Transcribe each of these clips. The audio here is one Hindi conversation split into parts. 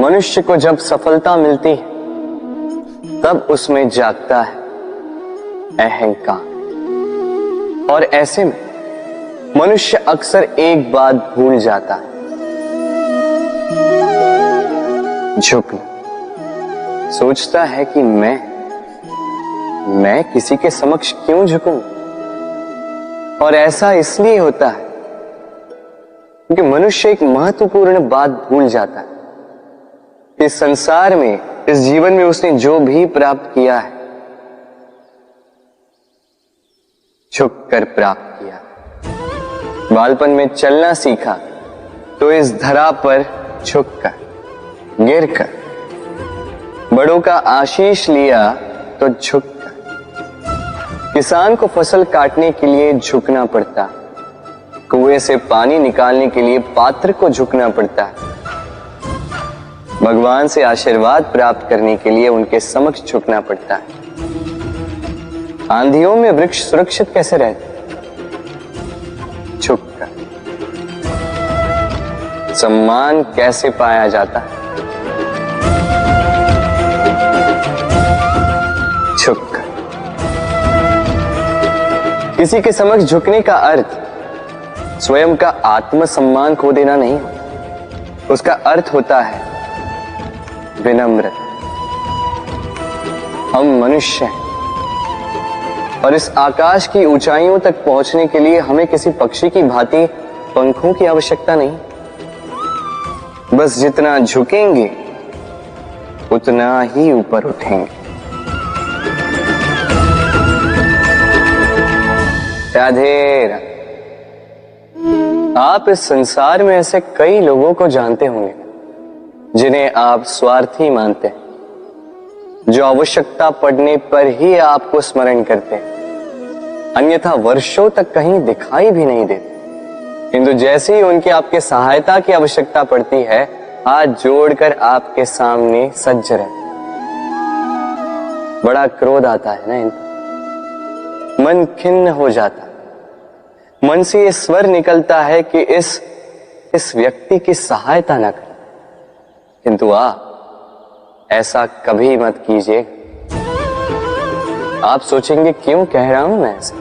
मनुष्य को जब सफलता मिलती है तब उसमें जागता है अहंकार, और ऐसे में मनुष्य अक्सर एक बात भूल जाता है, झुकना। सोचता है कि मैं किसी के समक्ष क्यों झुकूं? और ऐसा इसलिए होता है क्योंकि मनुष्य एक महत्वपूर्ण बात भूल जाता है। इस संसार में, इस जीवन में उसने जो भी प्राप्त किया है, झुक कर प्राप्त किया। बालपन में चलना सीखा तो इस धरा पर झुककर, गिरकर। बड़ों का आशीष लिया तो झुककर। किसान को फसल काटने के लिए झुकना पड़ता, कुएं से पानी निकालने के लिए पात्र को झुकना पड़ता है। भगवान से आशीर्वाद प्राप्त करने के लिए उनके समक्ष झुकना पड़ता है। आंधियों में वृक्ष सुरक्षित कैसे रहते? झुककर। सम्मान कैसे पाया जाता है? झुककर। किसी के समक्ष झुकने का अर्थ स्वयं का आत्मसम्मान खो देना नहीं, उसका अर्थ होता है विनम्र। हम मनुष्य हैं और इस आकाश की ऊंचाइयों तक पहुंचने के लिए हमें किसी पक्षी की भांति पंखों की आवश्यकता नहीं। बस जितना झुकेंगे उतना ही ऊपर उठेंगे। राधे राधे। आप इस संसार में ऐसे कई लोगों को जानते होंगे जिन्हें आप स्वार्थी मानते हैं, जो आवश्यकता पड़ने पर ही आपको स्मरण करते हैं, अन्यथा वर्षों तक कहीं दिखाई भी नहीं देते, किंतु जैसे ही उनकी आपके सहायता की आवश्यकता पड़ती है, हाथ जोड़कर आपके सामने सज्ज रहते। बड़ा क्रोध आता है ना इनको, मन खिन्न हो जाता है, मन से ये स्वर निकलता है कि इस व्यक्ति की सहायता न करें। किंतु आप ऐसा कभी मत कीजिए। आप सोचेंगे क्यों कह रहा हूं मैं ऐसा?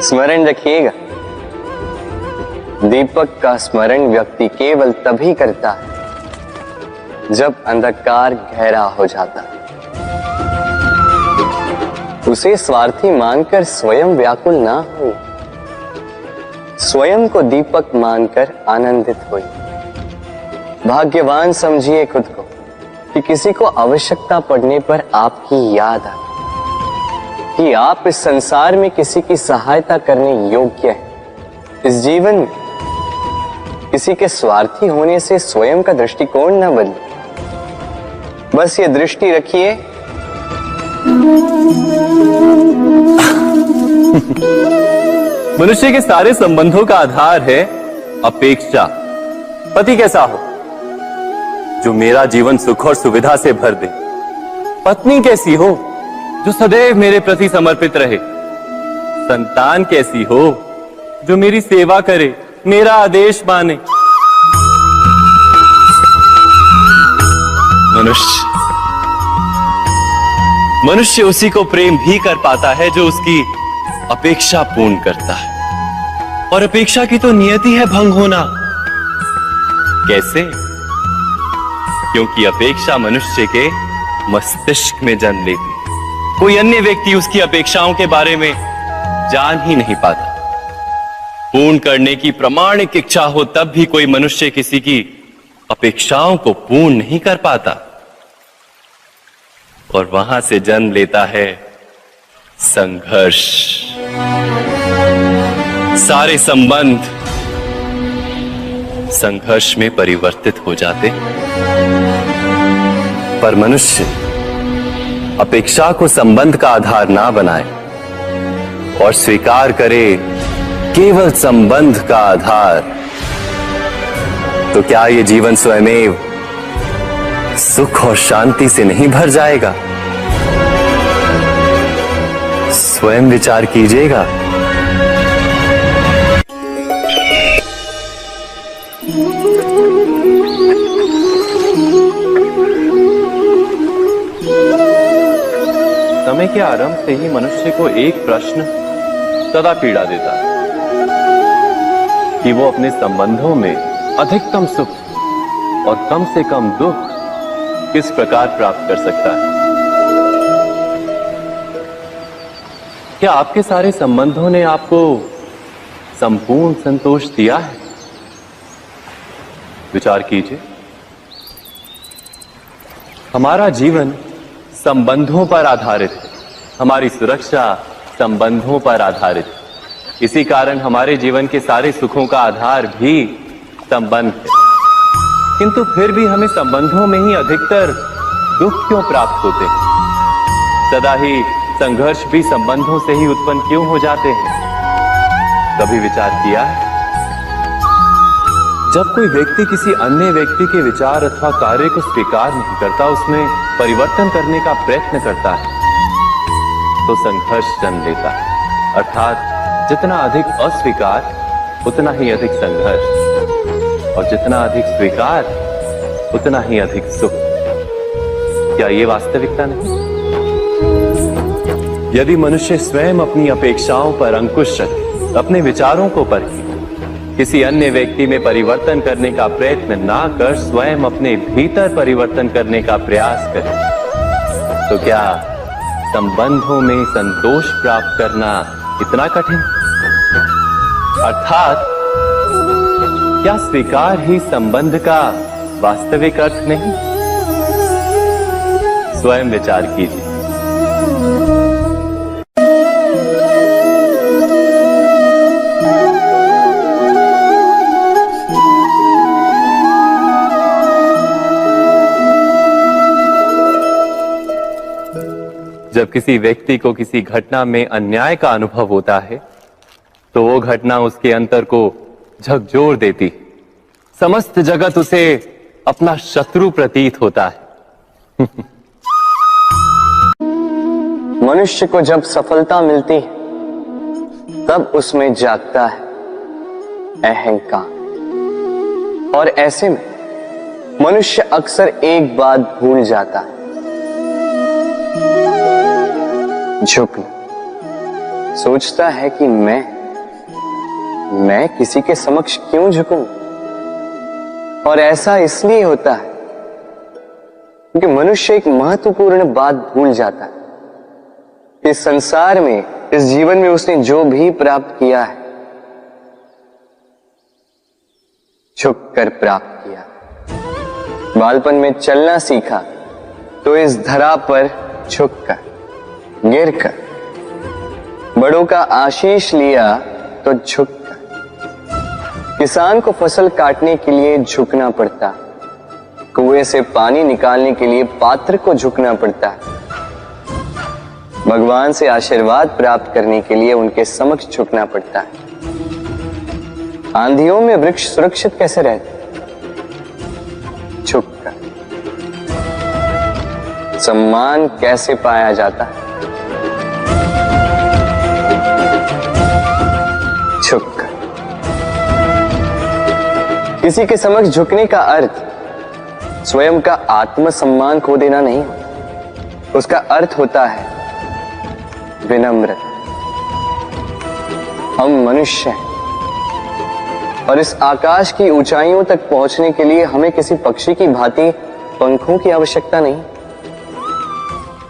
स्मरण रखिएगा, दीपक का स्मरण व्यक्ति केवल तभी करता है जब अंधकार गहरा हो जाता है। उसे स्वार्थी मानकर स्वयं व्याकुल ना हो, स्वयं को दीपक मानकर आनंदित होइए। भाग्यवान समझिए खुद को कि किसी को आवश्यकता पड़ने पर आपकी याद आए, कि आप इस संसार में किसी की सहायता करने योग्य हैं। इस जीवन में किसी के स्वार्थी होने से स्वयं का दृष्टिकोण न बदले। बस ये दृष्टि रखिए, मनुष्य के सारे संबंधों का आधार है अपेक्षा। पति कैसा हो जो मेरा जीवन सुख और सुविधा से भर दे, पत्नी कैसी हो जो सदैव मेरे प्रति समर्पित रहे, संतान कैसी हो जो मेरी सेवा करे, मेरा आदेश माने। मनुष्य उसी को प्रेम भी कर पाता है जो उसकी अपेक्षा पूर्ण करता है, और अपेक्षा की तो नियति है भंग होना। कैसे? क्योंकि अपेक्षा मनुष्य के मस्तिष्क में जन्म लेती है। कोई अन्य व्यक्ति उसकी अपेक्षाओं के बारे में जान ही नहीं पाता। पूर्ण करने की प्रामाणिक इच्छा हो तब भी कोई मनुष्य किसी की अपेक्षाओं को पूर्ण नहीं कर पाता, और वहां से जन्म लेता है संघर्ष। सारे संबंध संघर्ष में परिवर्तित हो जाते। पर मनुष्य अपेक्षा को संबंध का आधार ना बनाए और स्वीकार करे केवल संबंध का आधार, तो क्या ये जीवन स्वयमेव सुख और शांति से नहीं भर जाएगा? स्वयं विचार कीजिएगा। समय के आरंभ से ही मनुष्य को एक प्रश्न सदा पीड़ा देता है कि वो अपने संबंधों में अधिकतम सुख और कम से कम दुख किस प्रकार प्राप्त कर सकता है। क्या आपके सारे संबंधों ने आपको संपूर्ण संतोष दिया है? विचार कीजिए। हमारा जीवन संबंधों पर आधारित है, हमारी सुरक्षा संबंधों पर आधारित है। इसी कारण हमारे जीवन के सारे सुखों का आधार भी संबंध है। किंतु फिर भी हमें संबंधों में ही अधिकतर दुख क्यों प्राप्त होते हैं? सदा ही संघर्ष भी संबंधों से ही उत्पन्न क्यों हो जाते हैं? कभी विचार किया है? जब कोई व्यक्ति किसी अन्य व्यक्ति के विचार अथवा कार्य को स्वीकार नहीं करता, उसमें परिवर्तन करने का प्रयत्न करता है, तो संघर्ष जन्म लेता है। अर्थात जितना अधिक अस्वीकार उतना ही अधिक संघर्ष, और जितना अधिक स्वीकार उतना ही अधिक सुख। क्या ये वास्तविकता नहीं? यदि मनुष्य स्वयं अपनी अपेक्षाओं पर अंकुश रखे, अपने विचारों को परखे, किसी अन्य व्यक्ति में परिवर्तन करने का प्रयत्न ना कर स्वयं अपने भीतर परिवर्तन करने का प्रयास करे, तो क्या संबंधों में संतोष प्राप्त करना इतना कठिन? अर्थात क्या स्वीकार ही संबंध का वास्तविक अर्थ नहीं? स्वयं विचार कीजिए। जब किसी व्यक्ति को किसी घटना में अन्याय का अनुभव होता है, तो वो घटना उसके अंतर को झकझोर देती, समस्त जगत उसे अपना शत्रु प्रतीत होता है। मनुष्य को जब सफलता मिलती है, तब उसमें जागता है अहंकार, और ऐसे में मनुष्य अक्सर एक बात भूल जाता है, झुकना। सोचता है कि मैं किसी के समक्ष क्यों झुकूं? और ऐसा इसलिए होता है क्योंकि मनुष्य एक महत्वपूर्ण बात भूल जाता है। इस संसार में, इस जीवन में उसने जो भी प्राप्त किया है, झुक कर प्राप्त किया। बालपन में चलना सीखा तो इस धरा पर झुककर, गिरकर। बड़ों का आशीष लिया तो झुककर। किसान को फसल काटने के लिए झुकना पड़ता, कुएं से पानी निकालने के लिए पात्र को झुकना पड़ता है। भगवान से आशीर्वाद प्राप्त करने के लिए उनके समक्ष झुकना पड़ता है। आंधियों में वृक्ष सुरक्षित कैसे रहते? झुककर। सम्मान कैसे पाया जाता है? झुककर। किसी के समक्ष झुकने का अर्थ स्वयं का आत्मसम्मान खो देना नहीं होता। उसका अर्थ होता है विनम्र। हम मनुष्य हैं और इस आकाश की ऊंचाइयों तक पहुंचने के लिए हमें किसी पक्षी की भांति पंखों की आवश्यकता नहीं।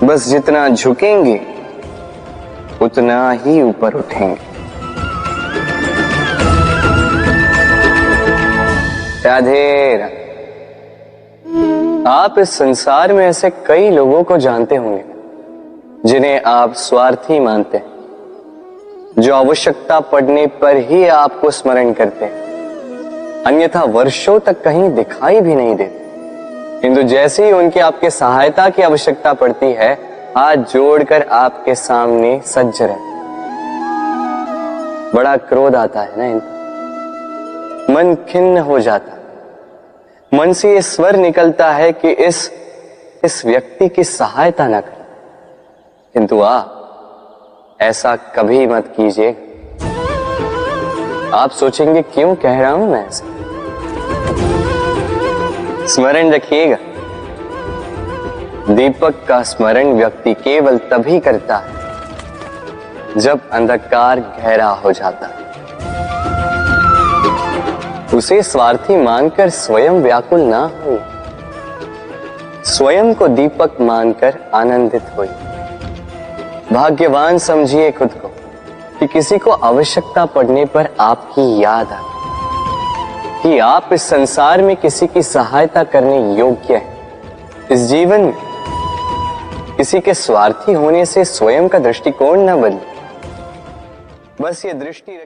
बस जितना झुकेंगे उतना ही ऊपर उठेंगे। राधे राधे। आप इस संसार में ऐसे कई लोगों को जानते होंगे जिन्हें आप स्वार्थी मानते हैं, जो आवश्यकता पड़ने पर ही आपको स्मरण करते हैं, अन्यथा वर्षों तक कहीं दिखाई भी नहीं देते। किंतु जैसे ही उनकी आपके सहायता की आवश्यकता पड़ती है, हाथ जोड़कर आपके सामने सज्ज रहते। बड़ा क्रोध आता है ना इनको, मन खिन्न हो जाता है। मन से ये स्वर निकलता है कि इस व्यक्ति की सहायता न करें। किंतु आप ऐसा कभी मत कीजिए। आप सोचेंगे क्यों कह रहा हूं मैं ऐसा? स्मरण रखिएगा, दीपक का स्मरण व्यक्ति केवल तभी करता है जब अंधकार गहरा हो जाता है। उसे स्वार्थी मानकर स्वयं व्याकुल ना हो, स्वयं को दीपक मानकर आनंदित हो। भाग्यवान समझिए खुद को कि किसी को आवश्यकता पड़ने पर आपकी याद आए, कि आप इस संसार में किसी की सहायता करने योग्य हैं। इस जीवन में किसी के स्वार्थी होने से स्वयं का दृष्टिकोण न बदले, बस ये दृष्टि रखिए।